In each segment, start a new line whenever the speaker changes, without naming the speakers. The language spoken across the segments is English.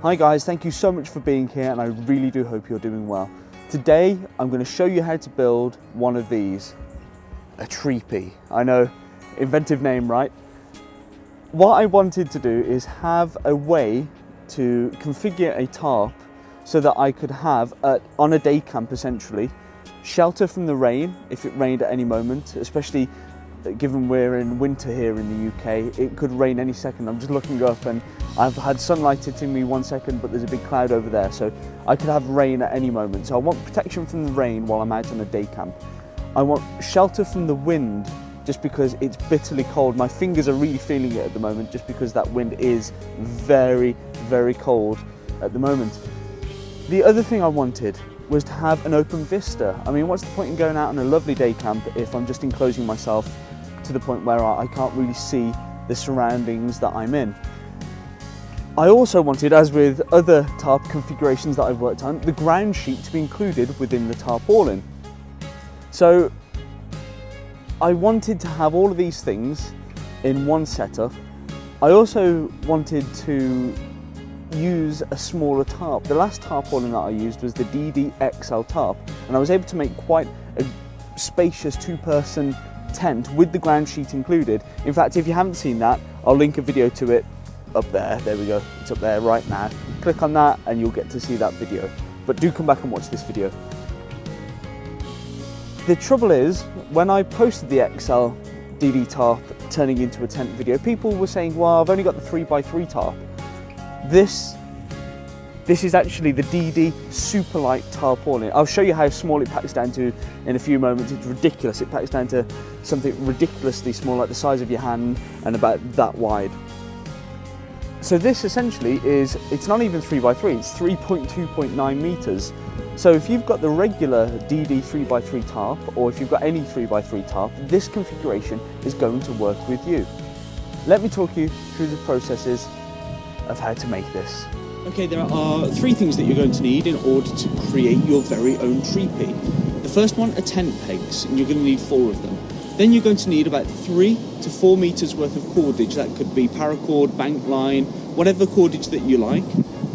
Hi guys, thank you so much for being here and I really do hope you're doing well. Today I'm going to show you how to build one of these, a Tree-Pee. I know, inventive name, right? What I wanted to do is have a way to configure a tarp so that I could have, on a day camp essentially, shelter from the rain if it rained at any moment, especially given we're in winter here in the UK. It could rain any second. I'm just looking up and I've had sunlight hitting me 1 second, but there's a big cloud over there, so I could have rain at any moment. So I want protection from the rain while I'm out on a day camp. I want shelter from the wind just because it's bitterly cold. My fingers are really feeling it at the moment just because that wind is very, very cold at the moment. The other thing I wanted was to have an open vista. I mean, what's the point in going out on a lovely day camp if I'm just enclosing myself to the point where I can't really see the surroundings that I'm in. I also wanted, as with other tarp configurations that I've worked on, the ground sheet to be included within the tarpaulin. So I wanted to have all of these things in one setup. I also wanted to use a smaller tarp. The last tarpaulin that I used was the DD XL tarp, and I was able to make quite a spacious two-person tent with the ground sheet included. In fact, if you haven't seen that, I'll link a video to it up there. There we go, it's up there right now. Click on that and you'll get to see that video. But do come back and watch this video. The trouble is, when I posted the XL DD tarp turning into a tent video, people were saying, well, I've only got the 3x3 tarp. This is actually the DD super light tarpaulin. I'll show you how small it packs down to in a few moments. It's ridiculous. It packs down to something ridiculously small, like the size of your hand and about that wide. So this essentially is, it's not even 3x3, it's 3.2.9 meters. So if you've got the regular DD 3x3 tarp, or if you've got any 3x3 tarp, this configuration is going to work with you. Let me talk you through the processes of how to make this.
Okay, there are three things that you're going to need in order to create your very own Tree-Pee. The first one are tent pegs, and you're going to need 4 of them. Then you're going to need about 3 to 4 meters worth of cordage. That could be paracord, bank line, whatever cordage that you like.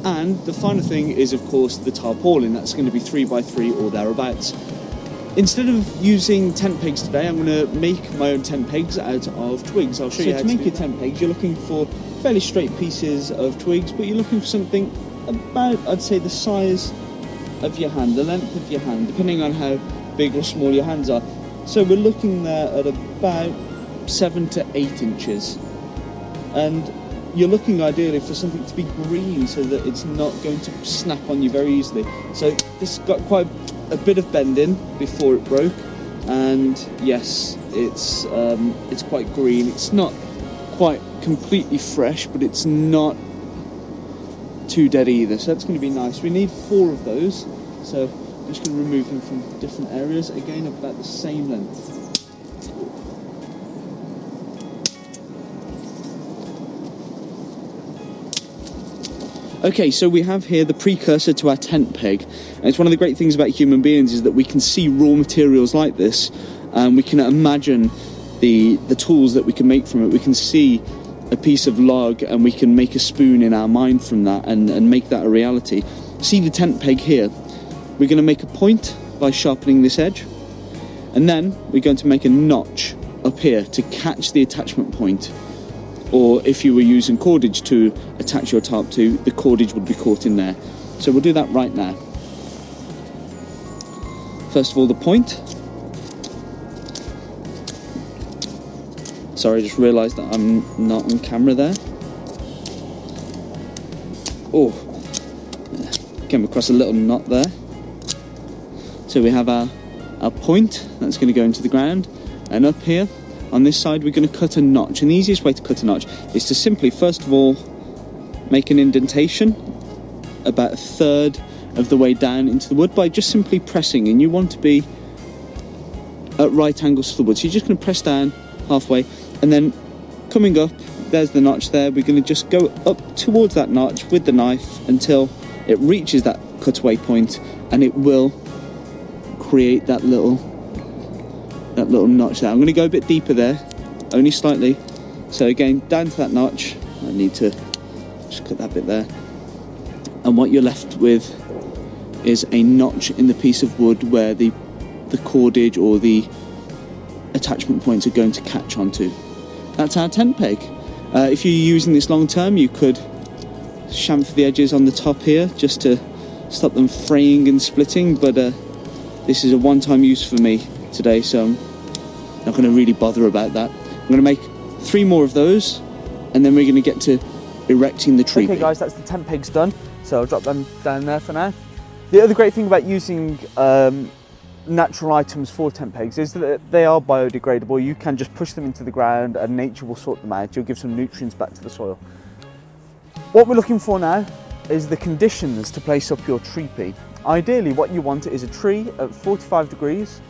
And the final thing is, of course, the tarpaulin. That's going to be 3x3 or thereabouts. Instead of using tent pegs today, I'm going to make my own tent pegs out of twigs. I'll show you how to make your tent pegs. You're looking for fairly straight pieces of twigs, but you're looking for something about, I'd say, the size of your hand, the length of your hand, depending on how big or small your hands are. So we're looking there at about 7 to 8 inches. And you're looking ideally for something to be green so that it's not going to snap on you very easily. So this got quite a bit of bending before it broke, and yes, it's quite green. It's not quite completely fresh, but it's not too dead either, so that's going to be nice. We need 4 of those, so I'm just going to remove them from different areas, again about the same length. Okay, so we have here the precursor to our tent peg, and it's one of the great things about human beings is that we can see raw materials like this, and we can imagine the tools that we can make from it. We can see a piece of log and we can make a spoon in our mind from that and make that a reality. See the tent peg here? We're going to make a point by sharpening this edge, and then we're going to make a notch up here to catch the attachment point. Or if you were using cordage to attach your tarp to, the cordage would be caught in there. So we'll do that right now. First of all, the point. Sorry, I just realised that I'm not on camera there. Oh, came across a little knot there. So we have our point that's going to go into the ground, and up here on this side we're going to cut a notch. And the easiest way to cut a notch is to simply, first of all, make an indentation about 1/3 of the way down into the wood by just simply pressing, and you want to be at right angles to the wood. So you're just going to press down halfway, and then coming up, there's the notch there. We're going to just go up towards that notch with the knife until it reaches that cutaway point, and it will create that little notch there. I'm going to go a bit deeper there, only slightly. So again, down to that notch. I need to just cut that bit there. and what you're left with is a notch in the piece of wood where the cordage or the attachment points are going to catch onto. That's our tent peg. If you're using this long term, you could chamfer the edges on the top here just to stop them fraying and splitting, but this is a one-time use for me today, so I'm not going to really bother about that. I'm going to make 3 more of those, and then we're going to get to erecting the tree.
Okay guys, that's the tent pegs done, so I'll drop them down there for now. The other great thing about using natural items for tent pegs is that they are biodegradable. You can just push them into the ground and nature will sort them out. You'll give some nutrients back to the soil. What we're looking for now is the conditions to place up your tree-pee. Ideally what you want is a tree at 45 degrees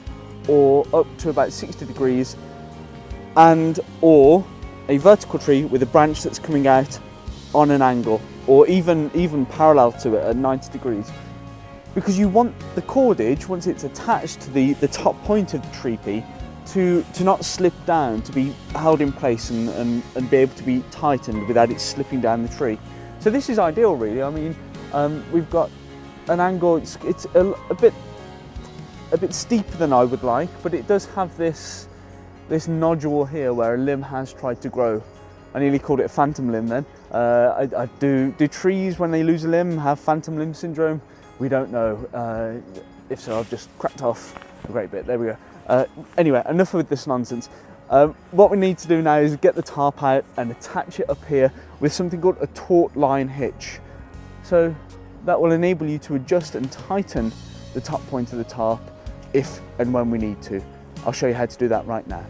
or up to about 60 degrees, and or a vertical tree with a branch that's coming out on an angle, or even parallel to it at 90 degrees. Because you want the cordage, once it's attached to the top point of the tree-pee, to not slip down, to be held in place and be able to be tightened without it slipping down the tree. So this is ideal really. I mean, we've got an angle, it's a bit steeper than I would like, but it does have this nodule here where a limb has tried to grow. I nearly called it a phantom limb then. Do trees, when they lose a limb, have phantom limb syndrome? We don't know. If so, I've just cracked off a great bit. There we go. Anyway, enough with this nonsense. What we need to do now is get the tarp out and attach it up here with something called a taut-line hitch. So that will enable you to adjust and tighten the top point of the tarp if and when we need to. I'll show you how to do that right now.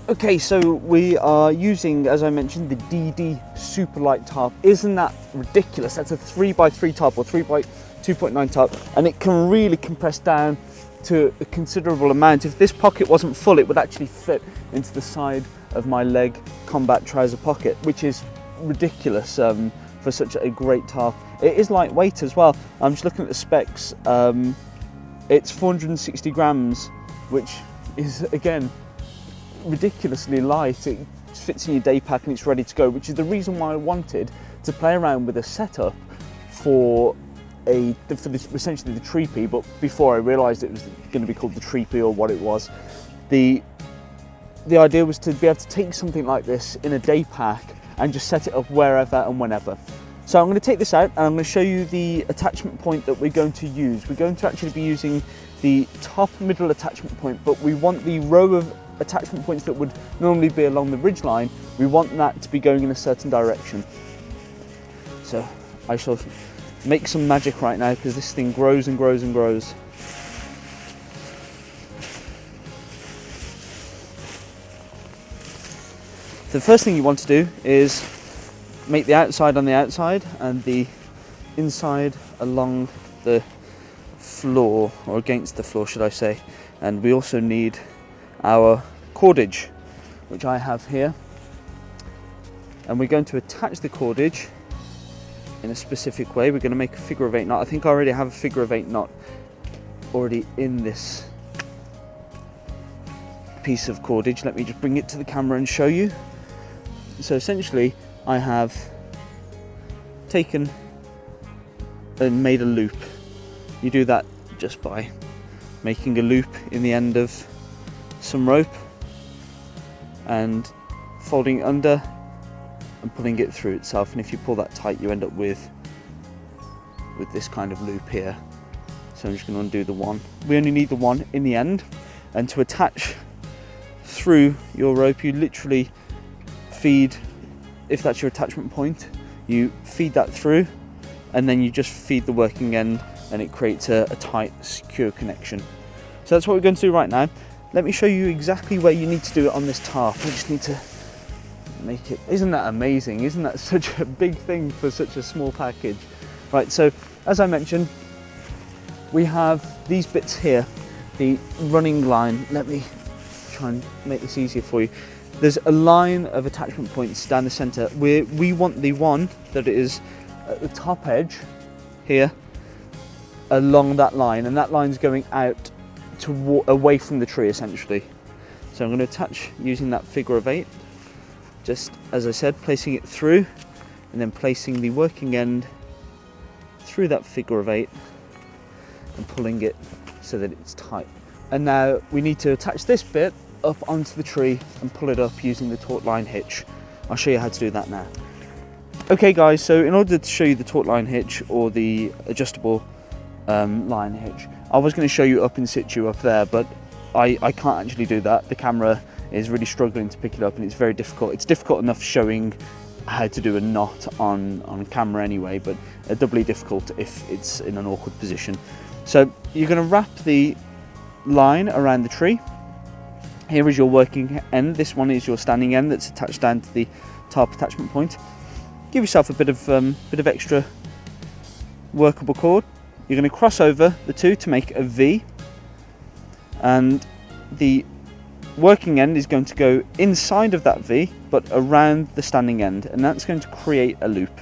Okay, so we are using, as I mentioned, the DD super light tarp. Isn't that ridiculous? That's a 3x3 tarp or 3x2.9 tarp, and it can really compress down to a considerable amount. If this pocket wasn't full, it would actually fit into the side of my leg combat trouser pocket, which is ridiculous for such a great tarp. It is lightweight as well. I'm just looking at the specs. It's 460 grams, which is, again, ridiculously light. It fits in your day pack and it's ready to go, which is the reason why I wanted to play around with a setup for essentially the tree-pee, but before I realised it was going to be called the tree-pee or what it was. The idea was to be able to take something like this in a day pack and just set it up wherever and whenever. So I'm going to take this out and I'm going to show you the attachment point that we're going to use. We're going to actually be using the top middle attachment point, but we want the row of attachment points that would normally be along the ridge line, we want that to be going in a certain direction. So I shall make some magic right now because this thing grows and grows and grows. So the first thing you want to do is make the outside on the outside and the inside along the floor, or against the floor should I say. And we also need our cordage, which I have here, and we're going to attach the cordage in a specific way. We're going to make a figure of 8 knot. I think I already have a figure of 8 knot already in this piece of cordage. Let me just bring it to the camera and show you. So essentially I have taken and made a loop. You do that just by making a loop in the end of some rope and folding it under and pulling it through itself, and if you pull that tight you end up with this kind of loop here. So I'm just going to undo the one. We only need the one in the end, and to attach through your rope you literally feed, if that's your attachment point, you feed that through and then you just feed the working end and it creates a tight, secure connection. So that's what we're going to do right now. Let me show you exactly where you need to do it on this tarp. I just need to make it. Isn't that amazing? Isn't that such a big thing for such a small package? Right, so as I mentioned, we have these bits here, the running line. Let me try and make this easier for you. There's a line of attachment points down the center. We want the one that is at the top edge here along that line, and that line's going out away from the tree essentially. So I'm going to attach using that figure of 8, just as I said, placing it through and then placing the working end through that figure of 8 and pulling it so that it's tight. And now we need to attach this bit up onto the tree and pull it up using the taut-line hitch. I'll show you how to do that now. Okay guys, so in order to show you the taut-line hitch or the adjustable line hitch, I was going to show you up in situ up there, but I can't actually do that. The camera is really struggling to pick it up and it's very difficult. It's difficult enough showing how to do a knot on camera anyway, but doubly difficult if it's in an awkward position. So you're going to wrap the line around the tree. Here is your working end. This one is your standing end that's attached down to the tarp attachment point. Give yourself a bit of extra workable cord. You're going to cross over the two to make a V, and the working end is going to go inside of that V but around the standing end, and that's going to create a loop,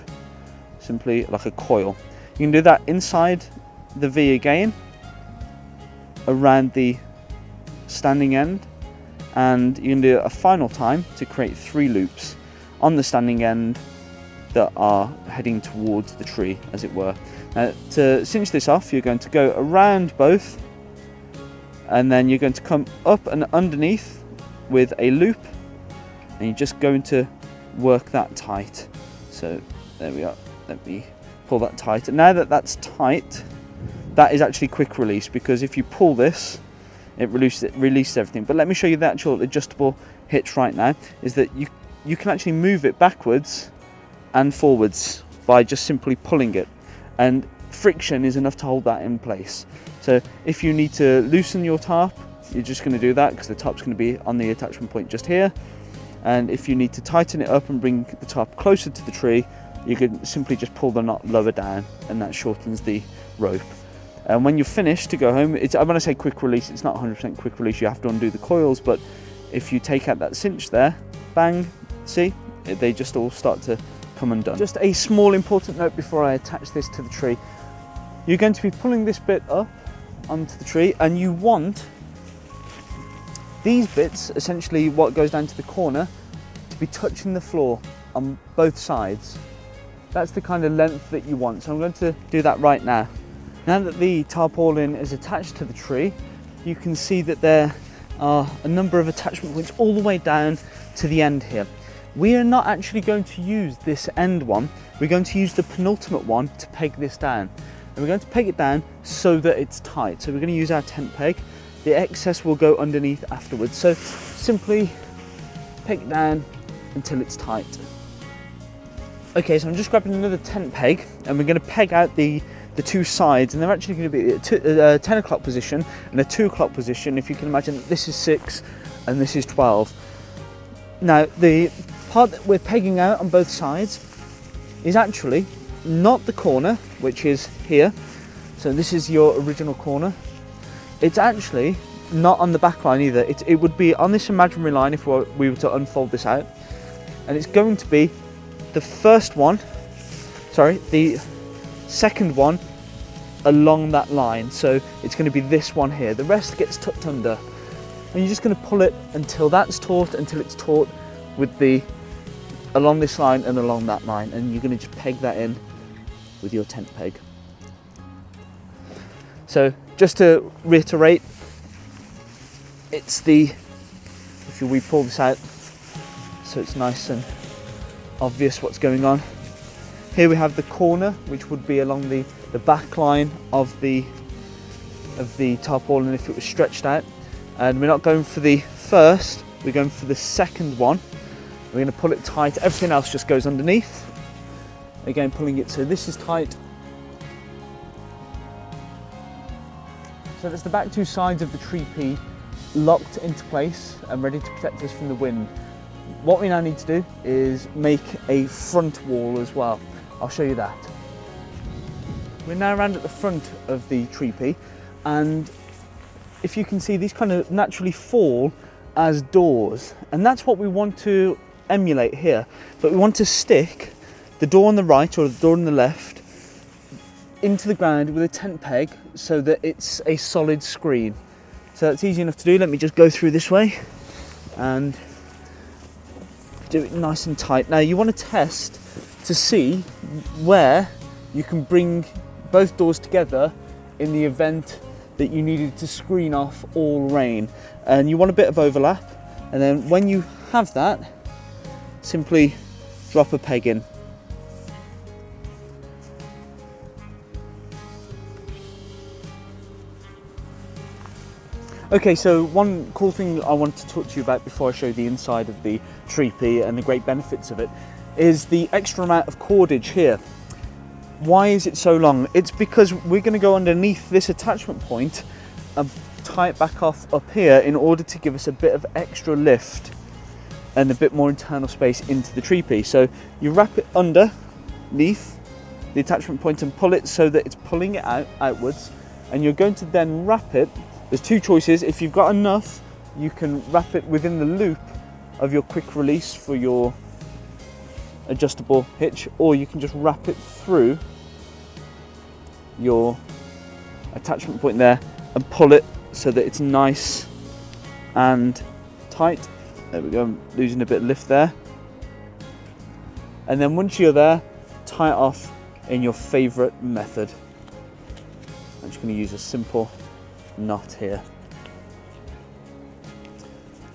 simply like a coil. You can do that inside the V again, around the standing end, and you can do it a final time to create 3 loops on the standing end that are heading towards the tree, as it were. Now, to cinch this off, you're going to go around both, and then you're going to come up and underneath with a loop, and you're just going to work that tight. So there we are. Let me pull that tight. And now that that's tight, that is actually quick release, because if you pull this, it releases everything. But let me show you the actual adjustable hitch right now. Is that you can actually move it backwards and forwards by just simply pulling it, and friction is enough to hold that in place. So if you need to loosen your tarp, you're just going to do that, because the tarp's going to be on the attachment point just here. And if you need to tighten it up and bring the tarp closer to the tree, you can simply just pull the knot lower down, and that shortens the rope. And when you're finished to go home, when I say quick release, it's not 100% quick release. You have to undo the coils, but if you take out that cinch there, bang, see, they just all start to come undone. Just a small important note before I attach this to the tree. You're going to be pulling this bit up onto the tree, and you want these bits, essentially what goes down to the corner, to be touching the floor on both sides. That's the kind of length that you want. So I'm going to do that right now. Now that the tarpaulin is attached to the tree, you can see that there are a number of attachment points all the way down to the end here. We are not actually going to use this end one. We're going to use the penultimate one to peg this down. And we're going to peg it down so that it's tight. So we're going to use our tent peg. The excess will go underneath afterwards. So simply peg it down until it's tight. Okay, so I'm just grabbing another tent peg, and we're going to peg out the 2 sides, and they're actually going to be a 10 o'clock position and a 2 o'clock position. If you can imagine, this is 6 and this is 12. Now, the part that we're pegging out on both sides is actually not the corner, which is here. So this is your original corner. It's actually not on the back line either. It would be on this imaginary line if we were to unfold this out. And it's going to be the second one along that line. So it's going to be this one here. The rest gets tucked under. And you're just going to pull it until that's taut, until it's taut with along this line and along that line. And you're going to just peg that in with your tent peg. So just to reiterate, it's if we pull this out so it's nice and obvious what's going on. Here we have the corner, which would be along the back line of the tarpaulin if it was stretched out. And we're not going for the first, we're going for the second one. We're going to pull it tight, everything else just goes underneath. Again, pulling it so this is tight. So that's the back 2 sides of the Tree-Pee locked into place and ready to protect us from the wind. What we now need to do is make a front wall as well. I'll show you that. We're now around at the front of the Tree-Pee, and if you can see, these kind of naturally fall as doors, and that's what we want to emulate here. But we want to stick the door on the right or the door on the left into the ground with a tent peg so that it's a solid screen. So that's easy enough to do. Let me just go through this way and do it nice and tight. Now you want to test to see where you can bring both doors together in the event that you needed to screen off all rain. And you want a bit of overlap, and then when you have that, simply drop a peg in. Okay, so one cool thing I want to talk to you about before I show you the inside of the Tree-Pee and the great benefits of it is the extra amount of cordage here. Why is it so long? It's because we're going to go underneath this attachment point and tie it back off up here in order to give us a bit of extra lift and a bit more internal space into the Tree-Pee. So you wrap it underneath the attachment point and pull it so that it's pulling it outwards, and you're going to then wrap it. There's two choices. If you've got enough, you can wrap it within the loop of your quick release for your adjustable hitch, or you can just wrap it through your attachment point there and pull it so that it's nice and tight. There we go, I'm losing a bit of lift there. And then once you're there, tie it off in your favorite method. I'm just going to use a simple knot here.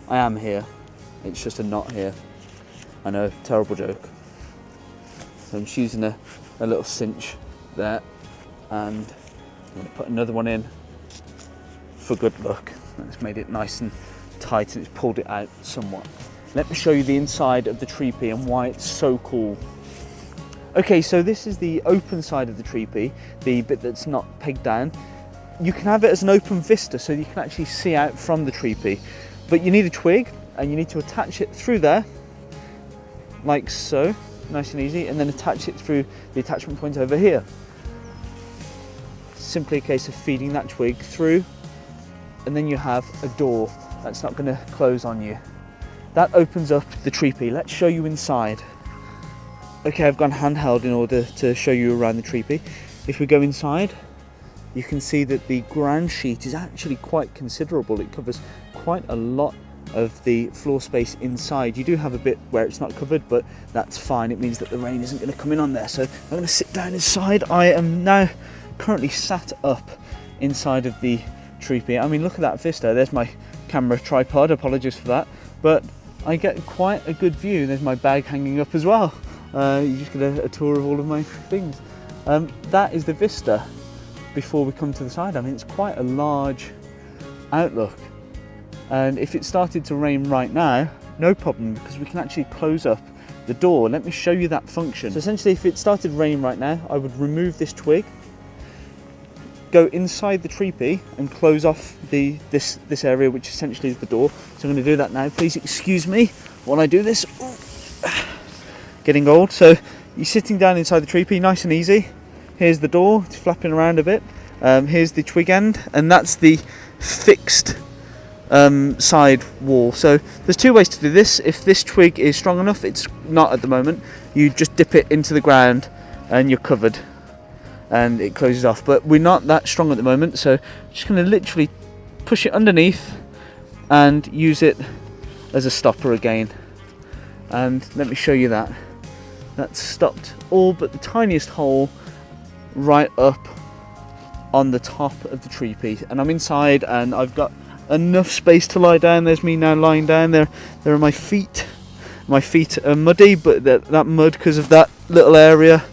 I am here, it's just a knot here. I know, terrible joke. So I'm just using a little cinch there, and I'm going to put another one in for good luck. It's made it nice and tight and it's pulled it out somewhat. Let me show you the inside of the Tree-Pee and why it's so cool. Okay, so this is the open side of the Tree-Pee, the bit that's not pegged down. You can have it as an open vista so you can actually see out from the Tree-Pee, but you need a twig and you need to attach it through there like so, nice and easy, and then attach it through the attachment point over here. Simply a case of feeding that twig through, and then you have a door that's not going to close on you. That opens up the Tree-Pee. Let's show you inside. Okay, I've gone handheld in order to show you around the Tree-Pee. If we go inside, you can see that the ground sheet is actually quite considerable. It covers quite a lot of the floor space inside. You do have a bit where it's not covered, but that's fine. It means that the rain isn't going to come in on there. So I'm going to sit down inside. I am now currently sat up inside of the Tree-Pee. I mean, look at that vista. There's my camera tripod, apologies for that, but I get quite a good view. There's my bag hanging up as well. You just get a tour of all of my things. That is the vista before we come to the side. I mean, it's quite a large outlook, and if it started to rain right now, no problem, because we can actually close up the door. Let me show you that function. So essentially, if it started raining right now, I would remove this twig, go inside the Tree-Pee and close off this area, which essentially is the door. So I'm going to do that now. Please excuse me while I do this. Ooh. Getting old. So you're sitting down inside the Tree-Pee, nice and easy. Here's the door, it's flapping around a bit. Here's the twig end, and that's the fixed side wall. So there's two ways to do this. If this twig is strong enough, it's not at the moment, you just dip it into the ground and you're covered and it closes off. But we're not that strong at the moment, so I'm just going to literally push it underneath and use it as a stopper again. And let me show you that. That's stopped all but the tiniest hole right up on the top of the Tree-Pee, and I'm inside and I've got enough space to lie down. There's me now lying down there. There are my feet. My feet are muddy, but that mud because of that little area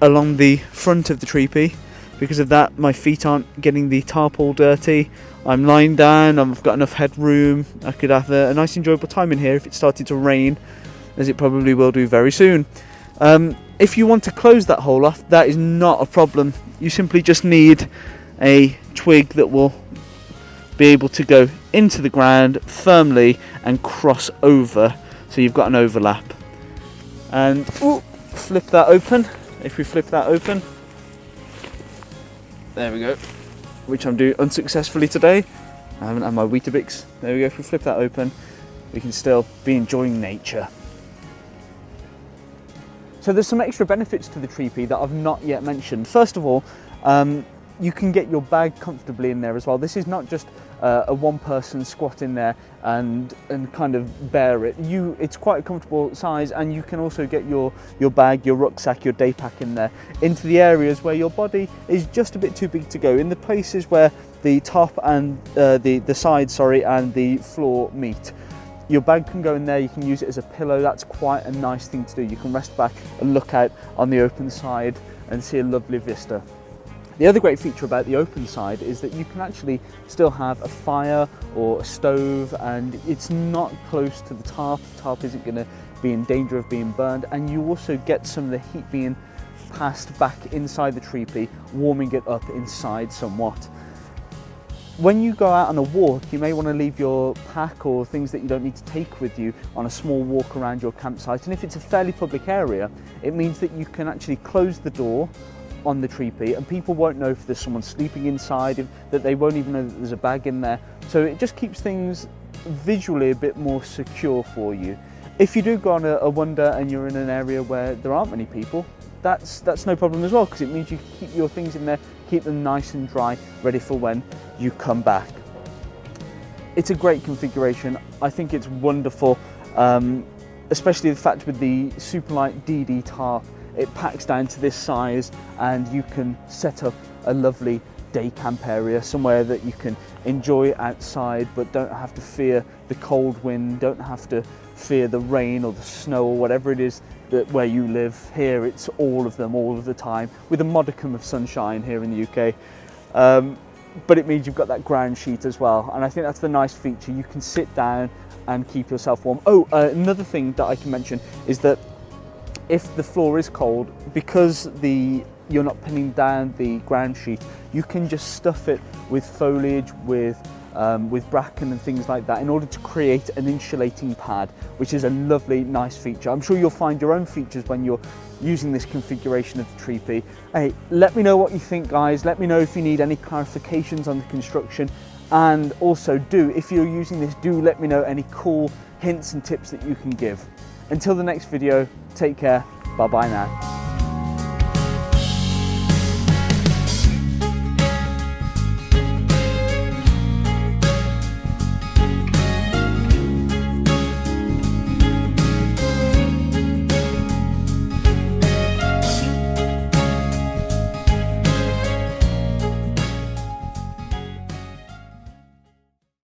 along the front of the Tree-Pee. Because of that, my feet aren't getting the tarp all dirty. I'm lying down, I've got enough headroom. I could have a nice enjoyable time in here if it started to rain, as it probably will do very soon. If you want to close that hole off, that is not a problem. You simply just need a twig that will be able to go into the ground firmly and cross over, so you've got an overlap. And flip that open. If we flip that open, there we go, which I'm doing unsuccessfully today. I haven't had my Weetabix. There we go. If we flip that open, we can still be enjoying nature. So there's some extra benefits to the Tree-Pee that I've not yet mentioned. First of all, you can get your bag comfortably in there as well. This is not just a one person squat in there and kind of bear it. It's quite a comfortable size, and you can also get your bag, your rucksack, your day pack in there into the areas where your body is just a bit too big to go, in the places where the top and the side, sorry, and the floor meet. Your bag can go in there, you can use it as a pillow. That's quite a nice thing to do. You can rest back and look out on the open side and see a lovely vista. The other great feature about the open side is that you can actually still have a fire or a stove, and it's not close to the tarp. The tarp isn't going to be in danger of being burned, and you also get some of the heat being passed back inside the Tree-Pee, warming it up inside somewhat. When you go out on a walk, you may want to leave your pack or things that you don't need to take with you on a small walk around your campsite. And if it's a fairly public area, it means that you can actually close the door on the Tree-Pee, and people won't know if there's someone sleeping inside, that they won't even know that there's a bag in there. So it just keeps things visually a bit more secure for you. If you do go on a wander and you're in an area where there aren't many people, that's no problem as well, because it means you can keep your things in there, keep them nice and dry, ready for when you come back. It's a great configuration. I think it's wonderful, especially the fact with the super light DD Tarp. It packs down to this size, and you can set up a lovely day camp area, somewhere that you can enjoy outside but don't have to fear the cold wind, don't have to fear the rain or the snow or whatever it is that where you live. Here it's all of them all of the time, with a modicum of sunshine here in the UK. But it means you've got that ground sheet as well, and I think that's the nice feature. You can sit down and keep yourself warm. Another thing that I can mention is that if the floor is cold, because you're not pinning down the ground sheet, you can just stuff it with foliage, with bracken and things like that, in order to create an insulating pad, which is a lovely, nice feature. I'm sure you'll find your own features when you're using this configuration of the Tree-Pee. Hey, let me know what you think, guys. Let me know if you need any clarifications on the construction, and also if you're using this, do let me know any cool hints and tips that you can give. Until the next video, take care, bye bye now.